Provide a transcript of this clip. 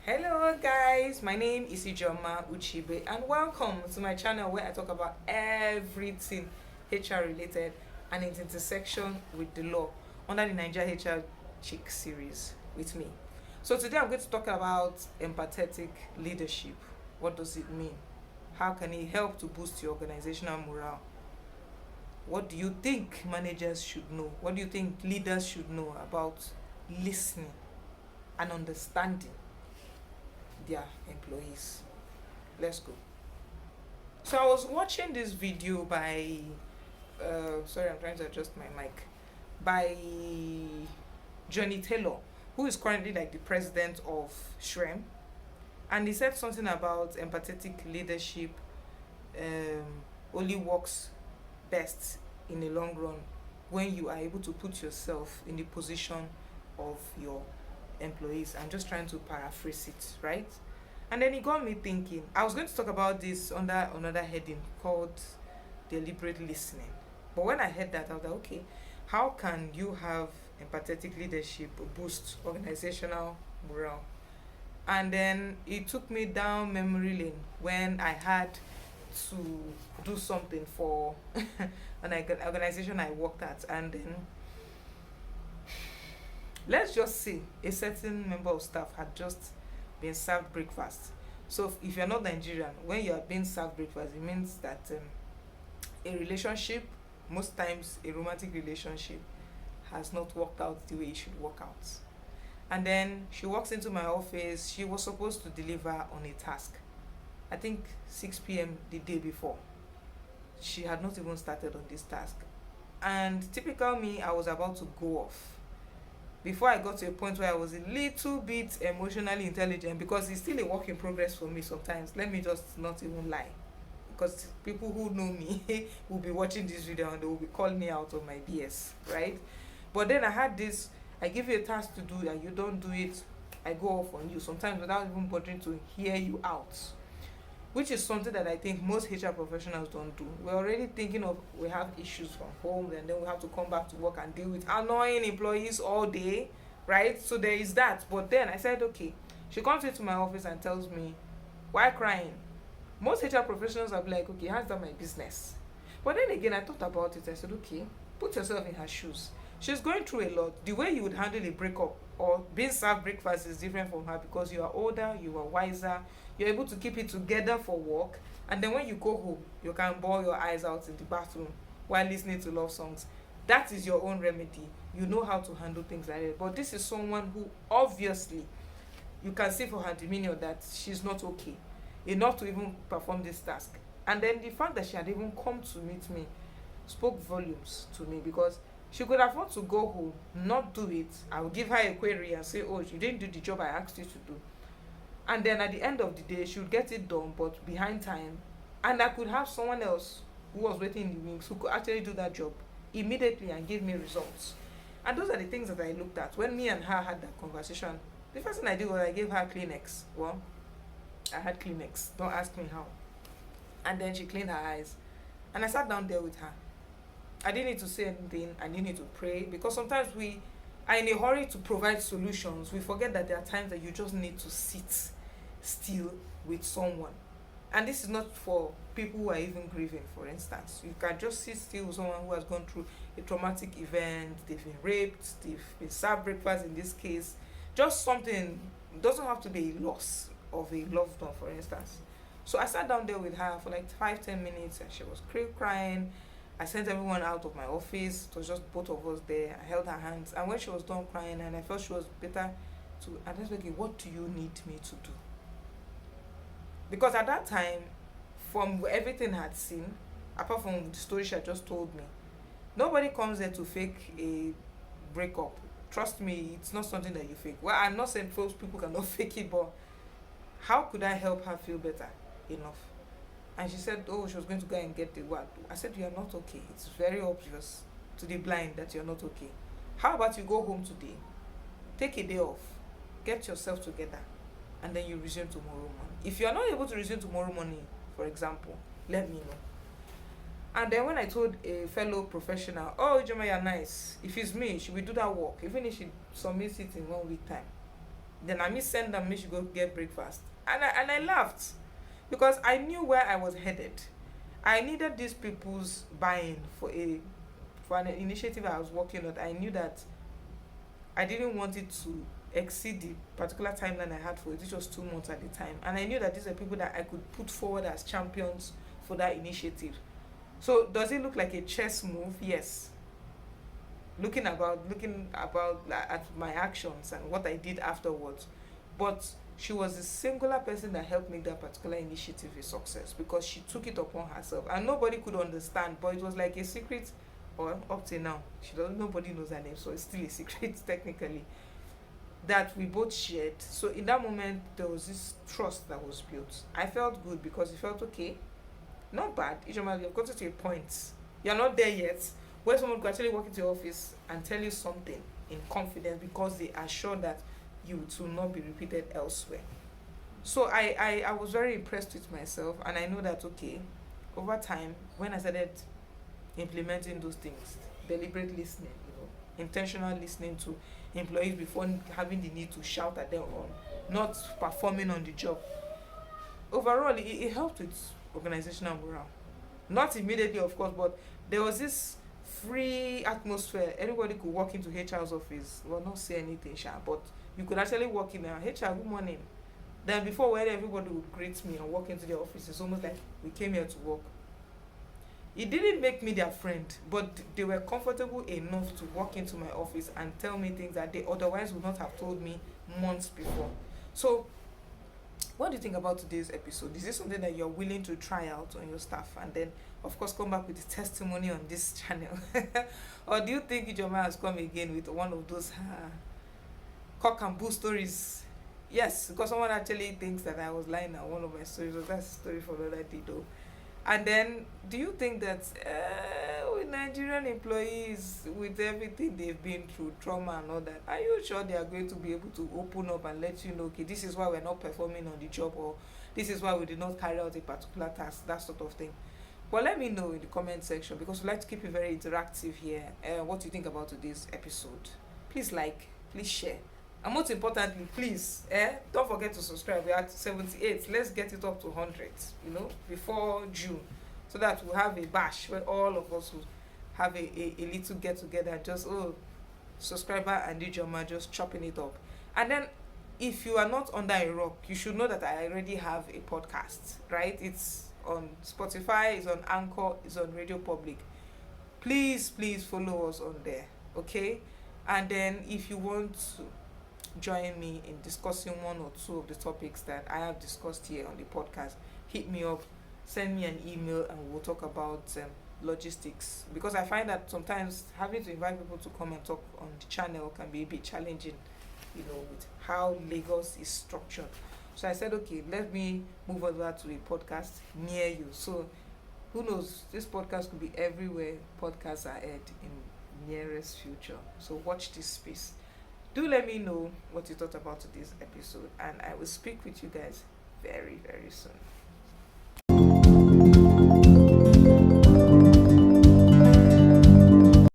Hello guys, my name is Ijeoma Ucheibe and welcome to my channel where I talk about everything HR related and its intersection with the law under the Naija HR Chic Series with me. So today I'm going to talk about empathetic leadership. What does it mean? How can it help to boost your organizational morale? What do you think managers should know? What do you think leaders should know about listening and understanding their employees? Let's go. So I was watching this video by sorry, I'm trying to adjust my mic, by Johnny Taylor, who is currently like the president of SHREM, and he said something about empathetic leadership only works best in the long run when you are able to put yourself in the position of your employees. I'm just trying to paraphrase it, right? And then it got me thinking. I was going to talk about this under another heading called deliberate listening. But when I heard that, I was like, okay, how can you have empathetic leadership boost organizational morale? And then it took me down memory lane when I had to do something for an organization I worked at, and then let's just say a certain member of staff had just been served breakfast. So if you're not Nigerian, when you are being served breakfast, it means that a relationship, most times a romantic relationship, has not worked out the way it should work out. And then she walks into my office. She was supposed to deliver on a task, I think 6 p.m. the day before. She had not even started on this task. And typical me, I was about to go off before I got to a point where I was a little bit emotionally intelligent, because it's still a work in progress for me sometimes. Let me just not even lie, because people who know me will be watching this video and they will be calling me out on my BS, right? But then I had this, I give you a task to do and you don't do it, I go off on you, sometimes without even bothering to hear you out, which is something that I think most HR professionals don't do. We're already thinking of, we have issues from home, and then we have to come back to work and deal with annoying employees all day, right? So there is that. But then I said, okay, she comes into my office and tells me, why crying? Most HR professionals are like, okay, how's that my business? But then again, I thought about it. I said, okay, put yourself in her shoes. She's going through a lot. The way you would handle a breakup or being served breakfast is different from her, because you are older, you are wiser, you're able to keep it together for work, and then when you go home, you can bawl your eyes out in the bathroom while listening to love songs. That is your own remedy. You know how to handle things like that. But this is someone who obviously, you can see for her demeanor that she's not okay enough to even perform this task. And then the fact that she had even come to meet me spoke volumes to me, because she could afford to go home, not do it. I would give her a query and say, oh, you didn't do the job I asked you to do. And then at the end of the day, she would get it done, but behind time. And I could have someone else who was waiting in the wings who could actually do that job immediately and give me results. And those are the things that I looked at. When me and her had that conversation, the first thing I did was I gave her Kleenex. Well, I had Kleenex. Don't ask me how. And then she cleaned her eyes. And I sat down there with her. I didn't need to say anything. I didn't need to pray, because sometimes we are in a hurry to provide solutions. We forget that there are times that you just need to sit still with someone. And this is not for people who are even grieving, for instance. You can just sit still with someone who has gone through a traumatic event, they've been raped, they've been served breakfast in this case. Just something, it doesn't have to be a loss of a loved one, for instance. So I sat down there with her for like 5-10 minutes, and she was crying. I sent everyone out of my office. It was just both of us there. I held her hands, and when she was done crying and I felt she was better, I just like, what do you need me to do? Because at that time, from everything I had seen, apart from the story she had just told me, nobody comes there to fake a breakup. Trust me, it's not something that you fake. Well, I'm not saying those people cannot fake it, but how could I help her feel better enough? And she said, oh, she was going to go and get the what? I said, you are not okay. It's very obvious to the blind that you're not okay. How about you go home today, take a day off, get yourself together, and then you resume tomorrow morning. If you are not able to resume tomorrow morning, for example, let me know. And then when I told a fellow professional, oh, Ijeoma, you're nice. If it's me, she will do that work, even if she submits it in 1 week time. Then I send them, me should go get breakfast. And I laughed because I knew where I was headed. I needed these people's buy-in for an initiative I was working on. I knew that I didn't want it to exceed the particular timeline I had for it, which was 2 months at the time. And I knew that these are people that I could put forward as champions for that initiative. So does it look like a chess move? Yes. Looking about like, at my actions and what I did afterwards. But she was the singular person that helped make that particular initiative a success because she took it upon herself and nobody could understand, but it was like a secret, or up till now she doesn't nobody knows her name, so it's still a secret technically, that we both shared. So in that moment there was this trust that was built. I felt good because it felt okay, not bad. Ijeoma, you've gotten to a point, you're not there yet, where someone could actually walk into your office and tell you something in confidence because they are sure that you will not be repeated elsewhere. So I was very impressed with myself, and I know that okay, over time when I started implementing those things, deliberate listening, intentional listening to employees before having the need to shout at them on not performing on the job, overall it helped with organizational morale. Not immediately, of course, but there was this free atmosphere. Everybody could walk into HR's office, well, not say anything, sha, but you could actually walk in there, HR, good morning. Then before, when everybody would greet me and walk into the office, it's almost like we came here to work. It didn't make me their friend, but they were comfortable enough to walk into my office and tell me things that they otherwise would not have told me months before. So what do you think about today's episode? Is this something that you're willing to try out on your staff and then of course come back with the testimony on this channel? Or do you think Ijeoma has come again with one of those cock and bull stories? Yes, because someone actually thinks that I was lying on one of my stories, but that's a story for another day though. And then, do you think that with Nigerian employees, with everything they've been through, trauma and all that, are you sure they are going to be able to open up and let you know, okay, this is why we're not performing on the job, or this is why we did not carry out a particular task, that sort of thing? Well, let me know in the comment section because we like to keep it very interactive here. What you think about today's episode? Please like, please share. And most importantly, please, don't forget to subscribe. We're at 78. Let's get it up to 100, before June. So that we'll have a bash where all of us will have a little get together. Just, subscriber and Ijeoma just chopping it up. And then, if you are not under a rock, you should know that I already have a podcast, right? It's on Spotify, it's on Anchor, it's on Radio Public. Please follow us on there, okay? And then, if you want to join me in discussing one or two of the topics that I have discussed here on the podcast, hit me up, send me an email, and we'll talk about logistics, because I find that sometimes having to invite people to come and talk on the channel can be a bit challenging, with how Lagos is structured. So I said, okay, let me move over to a podcast near you. So who knows, this podcast could be everywhere podcasts are aired in nearest future. So watch this space. Do let me know what you thought about today's episode, and I will speak with you guys very, very soon.